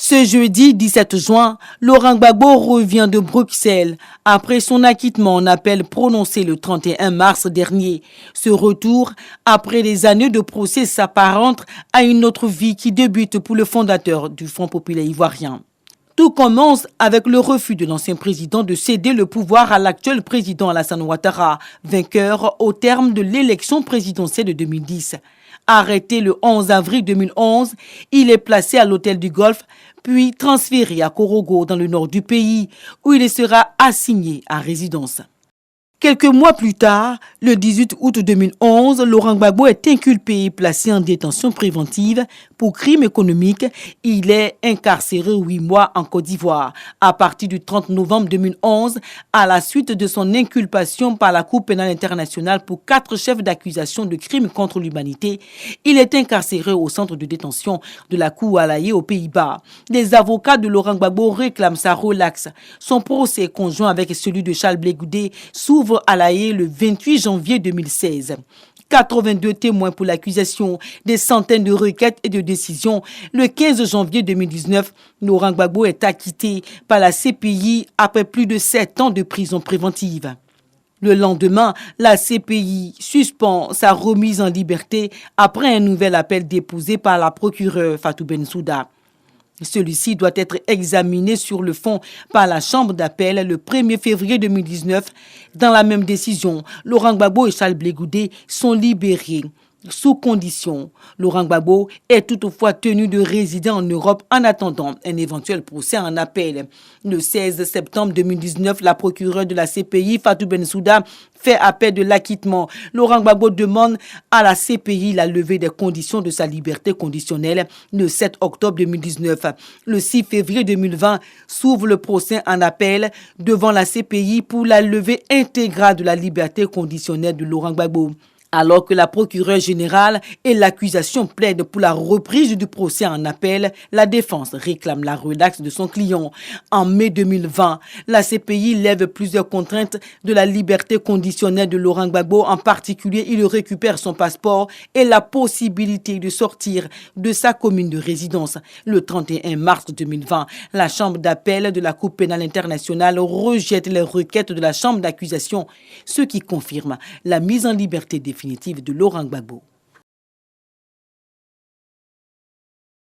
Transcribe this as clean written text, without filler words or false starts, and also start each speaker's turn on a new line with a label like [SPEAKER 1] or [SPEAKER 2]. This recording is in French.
[SPEAKER 1] Ce jeudi 17 juin, Laurent Gbagbo revient de Bruxelles après son acquittement en appel prononcé le 31 mars dernier. Ce retour, après des années de procès, s'apparente à une autre vie qui débute pour le fondateur du Front populaire ivoirien. Tout commence avec le refus de l'ancien président de céder le pouvoir à l'actuel président Alassane Ouattara, vainqueur au terme de l'élection présidentielle de 2010. Arrêté le 11 avril 2011, il est placé à l'hôtel du Golfe, puis transféré à Korogo dans le nord du pays, où il sera assigné à résidence. Quelques mois plus tard, le 18 août 2011, Laurent Gbagbo est inculpé et placé en détention préventive pour crime économique. Il est incarcéré 8 mois en Côte d'Ivoire. À partir du 30 novembre 2011, à la suite de son inculpation par la Cour pénale internationale pour 4 chefs d'accusation de crimes contre l'humanité, il est incarcéré au centre de détention de la Cour à La Haye aux Pays-Bas. Les avocats de Laurent Gbagbo réclament sa relaxe. Son procès conjoint avec celui de Charles Blé Goudé s'ouvre à La Haye le 28 janvier 2016. 82 témoins pour l'accusation, des centaines de requêtes et de décisions. Le 15 janvier 2019, Laurent Gbagbo est acquitté par la CPI après plus de 7 ans de prison préventive. Le lendemain, la CPI suspend sa remise en liberté après un nouvel appel déposé par la procureure Fatou Bensouda. Celui-ci doit être examiné sur le fond par la Chambre d'appel le 1er février 2019. Dans la même décision, Laurent Gbagbo et Charles Blé Goudé sont libérés sous condition. Laurent Gbagbo est toutefois tenu de résider en Europe en attendant un éventuel procès en appel. Le 16 septembre 2019, la procureure de la CPI, Fatou Bensouda, fait appel de l'acquittement. Laurent Gbagbo demande à la CPI la levée des conditions de sa liberté conditionnelle le 7 octobre 2019. Le 6 février 2020 s'ouvre le procès en appel devant la CPI pour la levée intégrale de la liberté conditionnelle de Laurent Gbagbo. Alors que la procureure générale et l'accusation plaident pour la reprise du procès en appel, la défense réclame la relaxe de son client. En mai 2020, la CPI lève plusieurs contraintes de la liberté conditionnelle de Laurent Gbagbo. En particulier, il récupère son passeport et la possibilité de sortir de sa commune de résidence. Le 31 mars 2020, la Chambre d'appel de la Cour pénale internationale rejette les requêtes de la Chambre d'accusation, ce qui confirme la mise en liberté définitive de Laurent Gbagbo.